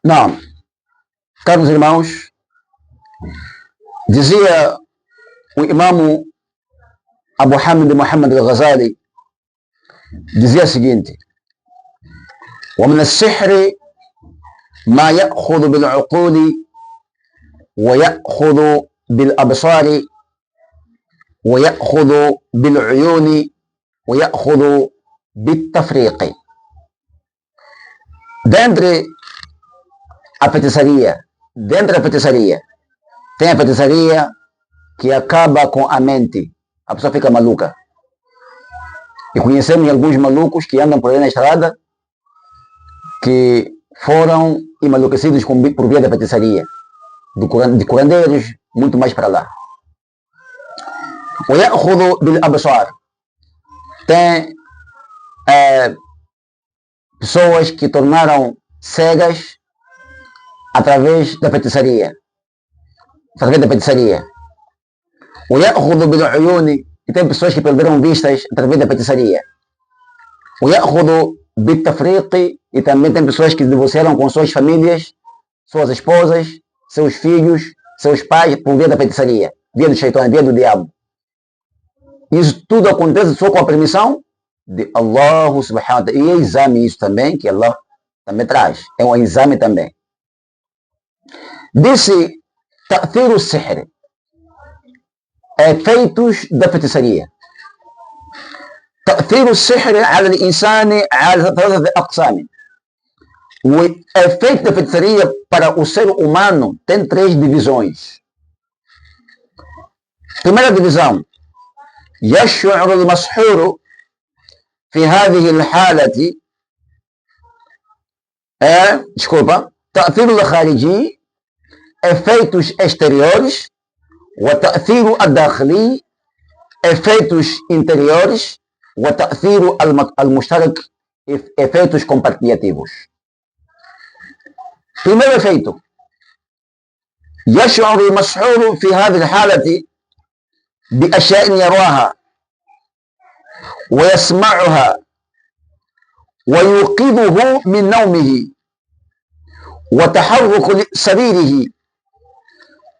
Não, caros irmãos, dizia o imam Abu Hamid Muhammad al-Ghazali, dizia o seguinte: ومن السحر ما يأخذ بالعقول ويأخذ بالأبصار ويأخذ بالعيون ويأخذ بالتفريق. Dentre a feitiçaria, tem a feitiçaria que acaba com a mente, a pessoa fica maluca. E conhecemos alguns malucos que andam por aí na estrada que foram enmaluquecidos por via da feitiçaria, de curandeiros, muito mais para lá. O ya'khudhu bil absar, tem pessoas que tornaram cegas através da feitiçaria. O ya'khudhu bil uyuni, e tem pessoas que perderam vistas através da feitiçaria. O ya'khudhu bil tafriqi, e também tem pessoas que divorciaram com suas famílias, suas esposas, seus filhos, seus pais, por via da feitiçaria, via do shaitão, via do diabo. Isso tudo acontece só com a permissão de Allah subhanahu wa ta'ala. E é exame isso também, que Allah também traz. É um exame também. Disse ta'thir al-sihr, efeitos da feitiçaria. تأثير السحر على الإنسان على ثلاثة أقسام. O efeito da feitiçaria para o ser humano tem 3 divisões. Primeira divisão: يشعر المسحور في هذه الحالة تأثير الخارجي, efeitos exteriores, وتأثير الداخلي, efeitos interiores, وتأثير المشترك, efeitos compartilhativos. Primeiro efeito: يشعر المسحور في هذه الحالة بأشياء يراها ويسمعها ويوقظه من نومه وتحرك سريره,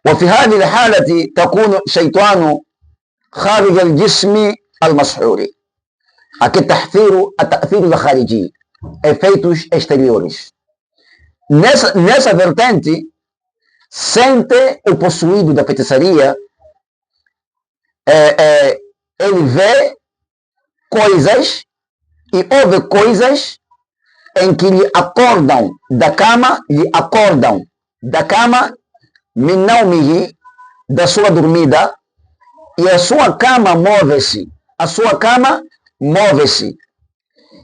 وفي هذه الحالة تكون شيطان خارج الجسم المسحور. Aqui التأثير الخارجي, efeitos exteriores. Nessa vertente, sente o possuído da feitiçaria, ele vê coisas e ouve coisas em que lhe acordam da cama, min naumihi, da sua dormida, e a sua cama move-se.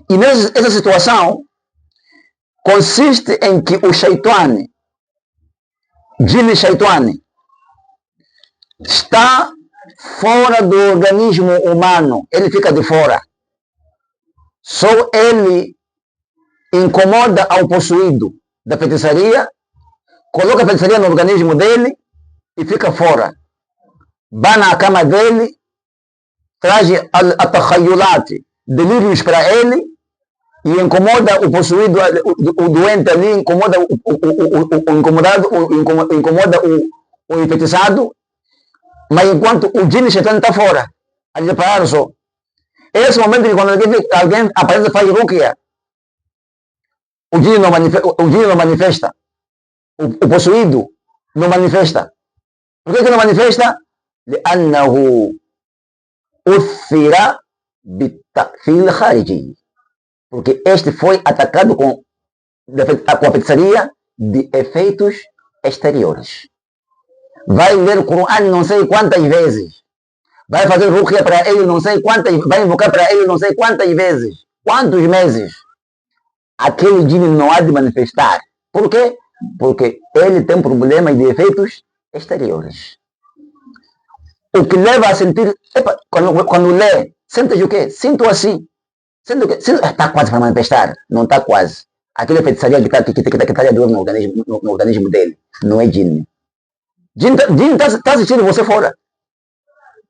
E nessa situação consiste em que o shaitã, jinn shaitã, está fora do organismo humano, ele fica de fora. Só ele incomoda ao possuído da feitiçaria, coloca a feitiçaria no organismo dele e fica fora. Vai na cama dele, traz atakhayulat, delírios para ele, e incomoda o possuído, o doente ali, incomoda o enfeitiçado, mas enquanto o jinn shaitã está fora, ali pararam só. Esse momento que quando alguém aparece e faz ruqya, o jinn não manifesta, o possuído não manifesta. Por que não manifesta? لأنه أثر بالتأثير الخارجي, porque este foi atacado com a feitiçaria de efeitos exteriores. Vai ler o Corão não sei quantas vezes, vai fazer ruqya para ele não sei quantas, vai invocar para ele não sei quantas vezes, quantos meses, aquele jinn não há de manifestar. Por quê? Porque ele tem problemas de efeitos exteriores. O que leva a sentir, quando lê, sente o quê? Sinto assim. Está quase para manifestar. Não está quase. Aquilo é feitiçaria que está de dor no organismo dele. Não é jinn. Jinn está assistindo você fora.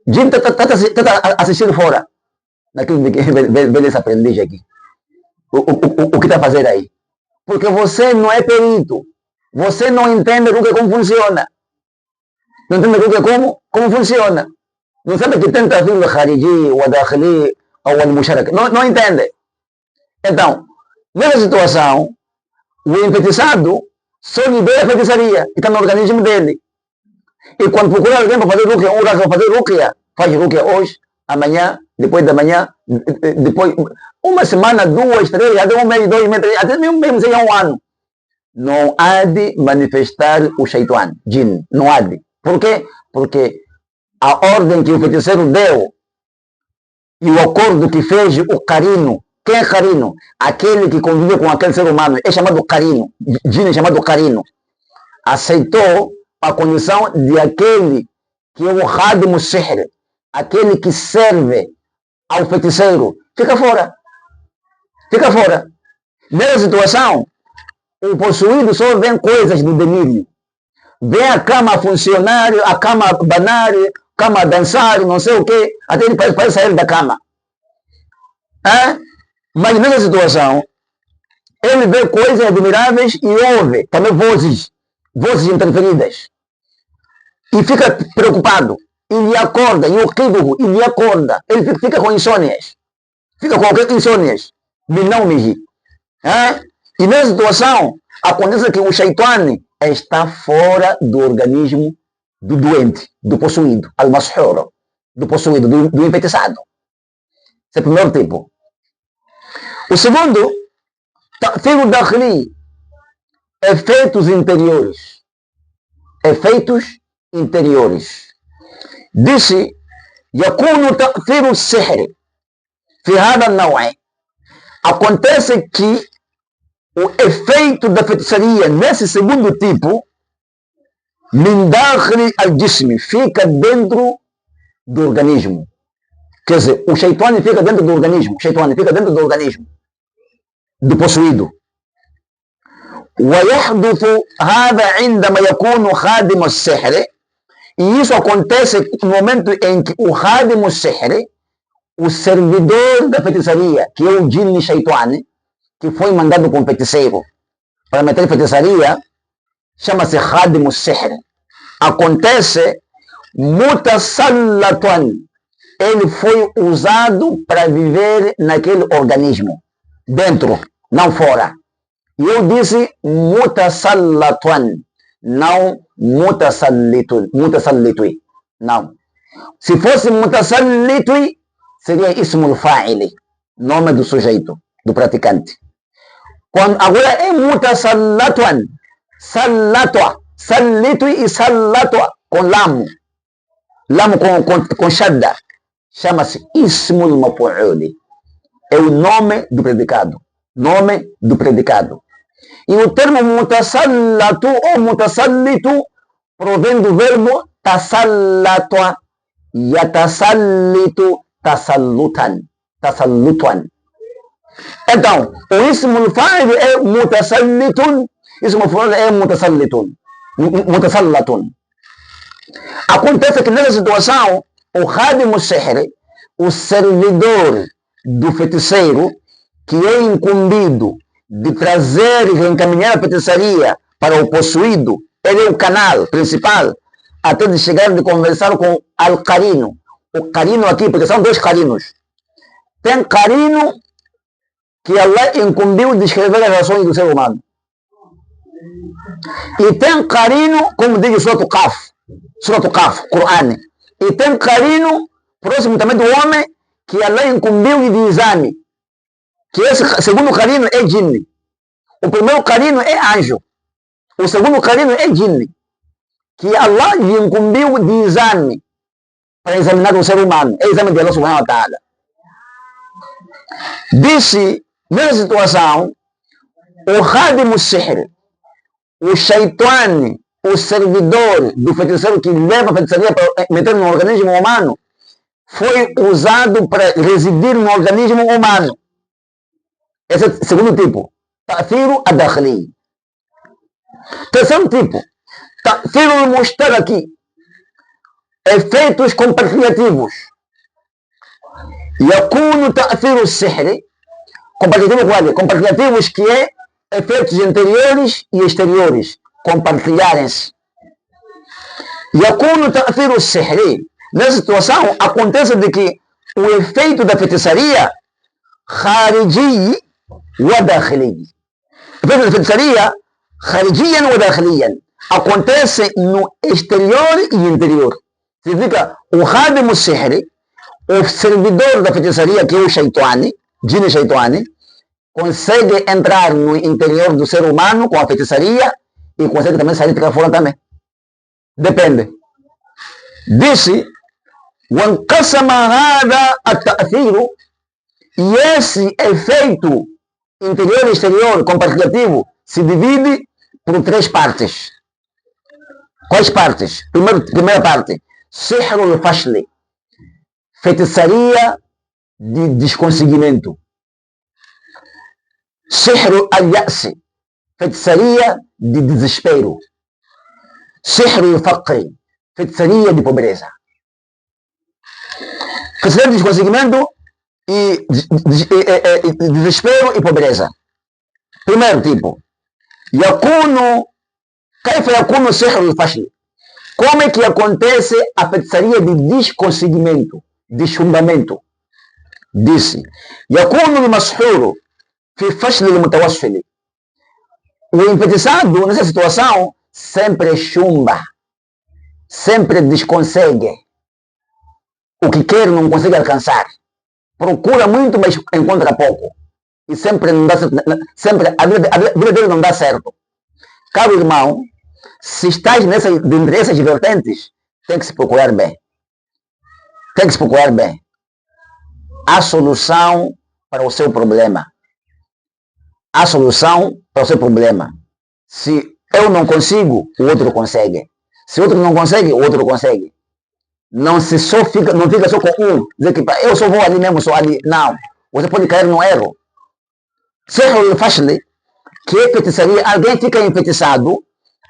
Jinn está assistindo fora. Naquilo que beleza aprendiz aqui. O que está a fazer aí? Porque você não é perito. Você não entende como funciona. Não entende como funciona. Não sabe que tem tafsir al-Khariji, o Dakhili, ou al-Musharak. Não entende. Então, nessa situação, o enfeitiçado só libera a feitiçaria. E está no organismo dele. E quando procura alguém para fazer ruqya, um gajo vai fazer ruqya, faz ruqya hoje, amanhã, depois da manhã, depois, uma semana, 2, 3, até 1 mês, 2 meses, até mesmo seja 1 ano. Não há de manifestar o shaitan, jinn, não há de. Por quê? Porque a ordem que o feiticeiro deu e o acordo que fez o carino. Quem é carino? Aquele que convive com aquele ser humano, é chamado carino, jinn é chamado carino. Aceitou a condição de aquele que é o Khadim Sihr, aquele que serve ao feiticeiro, fica fora. Fica fora. Nessa situação, o possuído só vê coisas do delírio. Vê a cama funcionar, a cama banar, a cama dançar, não sei o quê, até ele parece sair da cama. Mas nessa situação, ele vê coisas admiráveis e ouve também vozes interferidas. E fica preocupado. Ele acorda, e o equívoco, ele acorda. Ele fica com insônias. Fica com insônias. Minaumihi. E nessa situação, acontece que o shaitan está fora do organismo do doente, do possuído, al-mashur, do possuído, do enfeitiçado. Esse é o primeiro tipo. O segundo, ta'thir dakhili, efeitos interiores. Efeitos interiores. Disse, يكون تأثير السحر في هذا النوع. Acontece que o efeito da feitiçaria nesse segundo tipo, min dakhli al-jism, fica dentro do organismo. Quer dizer, o shaitan fica dentro do organismo. O shaitan fica dentro do organismo do possuído. ويحدث هذا عندما يكون خادم السحر. E isso acontece no momento em que o Khadim al-Sihr, o servidor da feitiçaria, que é o jinn shaitan, que foi mandado com o feiticeiro para meter feitiçaria, chama-se Khadim al-Sihr. Acontece mutasallatan. Ele foi usado para viver naquele organismo, dentro, não fora. E eu disse mutasallatan, não mutasallitui. Não. Se fosse mutasallitui, seria ismul fa'ili, nome do sujeito, do praticante. Agora é mutasallatan, sallatwa, sallitui e sallatwa, com lamo. Lamo com shadda. Chama-se ismul maf'uli. É o nome do predicado. Nome do predicado. E o termo mutasallatu ou mutasallitu provém do verbo tasallatwa, yatasallitu, tasallutan. Então, o ismul fa'il é mutasallitun, ismul fa'il é mutasallatun. Acontece que nessa situação, o Khadim al-Sihr, o servidor do feiticeiro, que é incumbido de trazer e reencaminhar a feitiçaria para o possuído, ele é o canal principal, até de chegar de conversar com al-Qarino. O Qarino aqui, porque são 2 Qarinos. Tem Qarino que Allah incumbiu de escrever as ações do ser humano. E tem Qarino, como diz o Surat Qaf, Qur'an. E tem Qarino, próximo também do homem, que Allah incumbiu de exame. Que esse segundo Qarino é jinn. O primeiro Qarino é anjo. O segundo Qarino é jinn. Que Allah lhe incumbiu de exame para examinar o ser humano. É o exame de Allah subhanahu wa ta'ala. Disse, nessa situação, o Khadim al-Sihr, o shaitan, o servidor do feiticeiro que leva a feitiçaria para meter no organismo humano, foi usado para residir no organismo humano. Esse é o segundo tipo. Ta'thiru ad-dakhli. Terceiro tipo. Ta'thiru al-mushtaraki. Efeitos compartilhativos. Yakunu ta'thiru al-sihr. Compartilhativos que é efeitos interiores e exteriores compartilharem-se. يكون تأثير السحر. Nessa situação, acontece de que o efeito da feitiçaria خارجي وداخلي. O efeito da feitiçaria خارجيا وداخليا acontece no exterior e interior. Significa, o Khadim al-Sihr, o servidor da feitiçaria, que é o Shaitani, Jinn Shaitani, consegue entrar no interior do ser humano com a feitiçaria e consegue também sair de fora também. Depende. Disse, وانقسم هذا التأثير, e esse efeito interior e exterior compartilhativo se divide por 3 partes. Quais partes? Primeira parte, Sihr al-Fashli, feitiçaria de desconseguimento. Sihr al-Ya'si, feitiçaria de desespero. Sihr al-Faqri, feitiçaria de pobreza. Feitiçaria de desconseguimento e desespero e pobreza. Primeiro tipo, كيف يكون سحر الفشل? Como é que acontece a feitiçaria de desconseguimento, de chumbamento? Disse, يكون المسحور في فشل المتوسل. O enfeitiçado, nessa situação, sempre chumba, sempre desconsegue. O que quer não consegue alcançar. Procura muito, mas encontra pouco. E sempre não dá, sempre a vida dele não dá certo. Caro irmão, se estás nessas vertentes, tem que se procurar bem. Tem que se procurar bem. Há solução para o seu problema. Há solução para o seu problema. Se eu não consigo, o outro consegue. Se o outro não consegue, o outro consegue. Não fica só com um, dizer que eu só vou ali mesmo, só ali. Não. Você pode cair no erro. Sihr al-Fashli, que é feitiçaria, alguém fica enfeitiçado,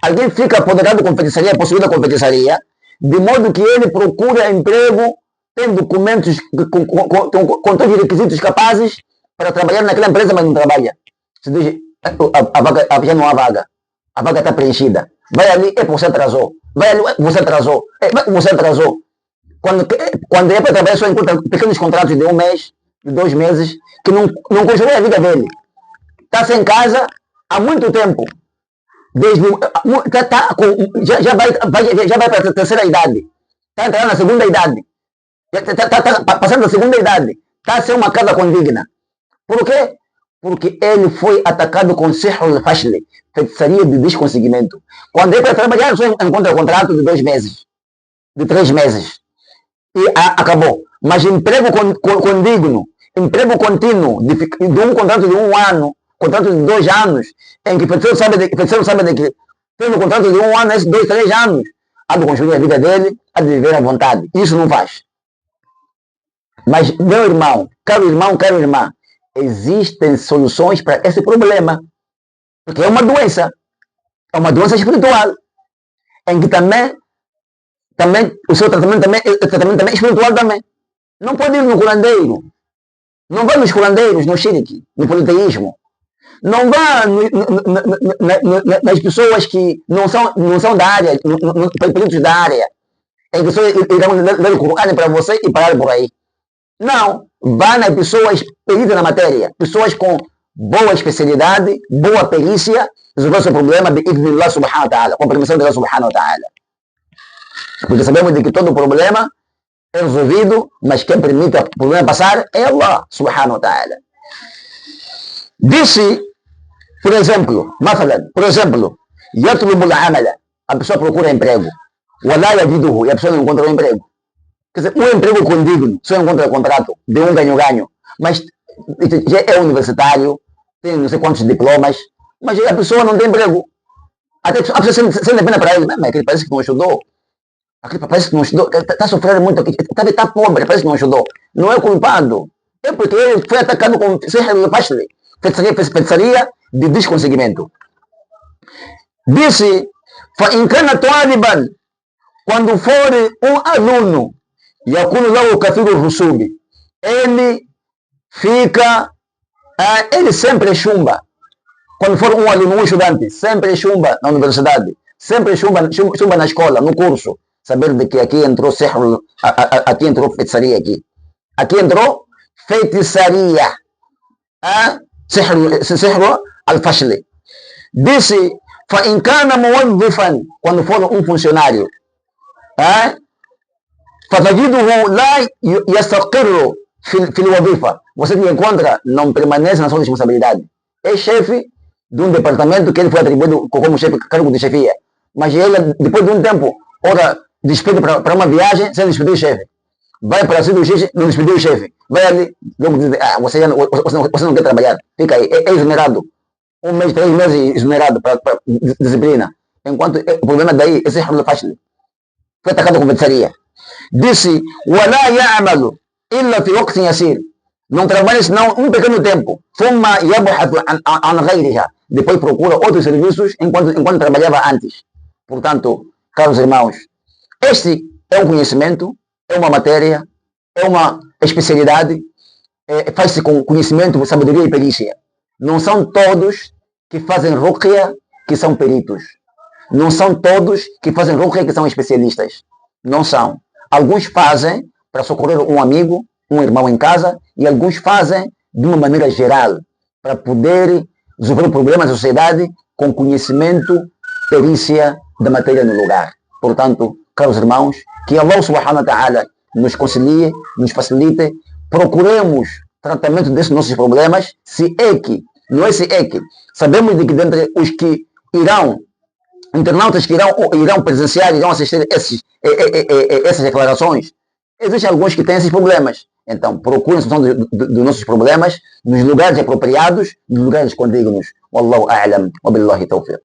alguém fica apoderado com feitiçaria, possuído com feitiçaria, de modo que ele procura emprego, tem documentos com todos os requisitos capazes para trabalhar naquela empresa, mas não trabalha. Se diz, já não há vaga. A vaga está preenchida. Vai ali, você atrasou. Vai ali, você atrasou. Você atrasou. Quando é para trabalhar, só encontra pequenos contratos de 1 mês, de 2 meses, que não construem a vida dele. Está sem casa há muito tempo. Já vai para a terceira idade. Está entrando na segunda idade. Está passando da segunda idade. Está sem uma casa condigna. Por quê? Porque ele foi atacado com Sihr al-Fashli, feitiçaria de desconseguimento. Quando é para trabalhar, só encontra contrato de 2 meses, de 3 meses. E acabou. Mas emprego condigno, emprego contínuo, de um contrato de 1 ano, contrato de 2 anos, em que o feiticeiro sabe de que tendo um contrato de 1 ano, esses 2, 3 anos, há de construir a vida dele, há de viver à vontade. Isso não faz. Mas, meu irmão, caro irmã, existem soluções para esse problema. Porque é uma doença espiritual, em que também o seu tratamento também é espiritual também. Não pode ir no curandeiro. Não vá nos curandeiros, no shirk, no politeísmo. Não vá nas pessoas que não são da área, peritos da área, em que só irão ler o Corão para você e parar por aí. Não, vá nas pessoas peritas na matéria, pessoas com boa especialidade, boa perícia, resolver o seu problema de Allah subhanahu wa ta'ala, com a permissão de Allah subhanahu wa ta'ala. Porque sabemos de que todo problema é resolvido, mas quem permite o problema passar é Allah subhanahu wa ta'ala. Disse, por exemplo, يطلب العمل, a pessoa procura emprego, ولا يجده, e a pessoa não encontra um emprego. Quer dizer, um emprego condigno, só encontra contrato de um ganho-ganho, mas já é universitário, tem não sei quantos diplomas, mas a pessoa não tem emprego. Até a pessoa sente pena para ele, mas aquele parece que não estudou, está sofrendo muito, está pobre, parece que não estudou. Não é culpado, é porque ele foi atacado com feitiçaria de desconseguimento. Disse, فإن كان طالبا, quando for um aluno, يكون له كثير الرسوب, ele sempre chumba, Quando for um aluno, um estudante, sempre chumba na universidade, sempre chumba na escola, no curso. Saber de que aqui entrou serro, aqui entrou feitiçaria aqui. Aqui entrou feitiçaria. Serro al-fashli. Disse, فإن كان موظفا, quando for um funcionário, فتجده لا يستقر في الوظيفة. Você te encontra, não permanece na sua responsabilidade. É chefe de um departamento que ele foi atribuído como chefe, cargo de chefia. Mas ele, depois de um tempo, ora despede para uma viagem sem despedir o chefe. Vai para a cidade do X, não despediu o chefe. Vai ali, você não quer trabalhar. Fica aí, é exonerado. 1 mês, 3 meses exonerado para disciplina. Enquanto o problema daí, esse é fácil. Foi atacado com feitiçaria. Disse, وَلَا يَعْمَلُ إِلَّا فِي وَقْتٍ يَسِيرٍ. Não trabalha senão um pequeno tempo. ثُمَّ يَبْحَثُ عَنْ غَيْرِهَا. Depois procura outros serviços enquanto trabalhava antes. Portanto, caros irmãos, este é um conhecimento, é uma matéria, é uma especialidade, faz-se com conhecimento, sabedoria e perícia. Não são todos que fazem ruqya que são peritos. Não são todos que fazem ruqya que são especialistas. Não são. Alguns fazem para socorrer um amigo, um irmão em casa, e alguns fazem de uma maneira geral, para poder resolver problemas da sociedade com conhecimento, perícia da matéria no lugar. Portanto, caros irmãos, que Allah subhanahu wa ta'ala nos concilie, nos facilite, procuremos tratamento desses nossos problemas, se é que, não é se é que, sabemos de que dentre os que irão, internautas que irão presenciar, irão assistir essas declarações, existem alguns que têm esses problemas. Então, procurem a solução dos nossos problemas nos lugares apropriados, nos lugares condignos. Wallahu a'lam wa billahi tawfiq.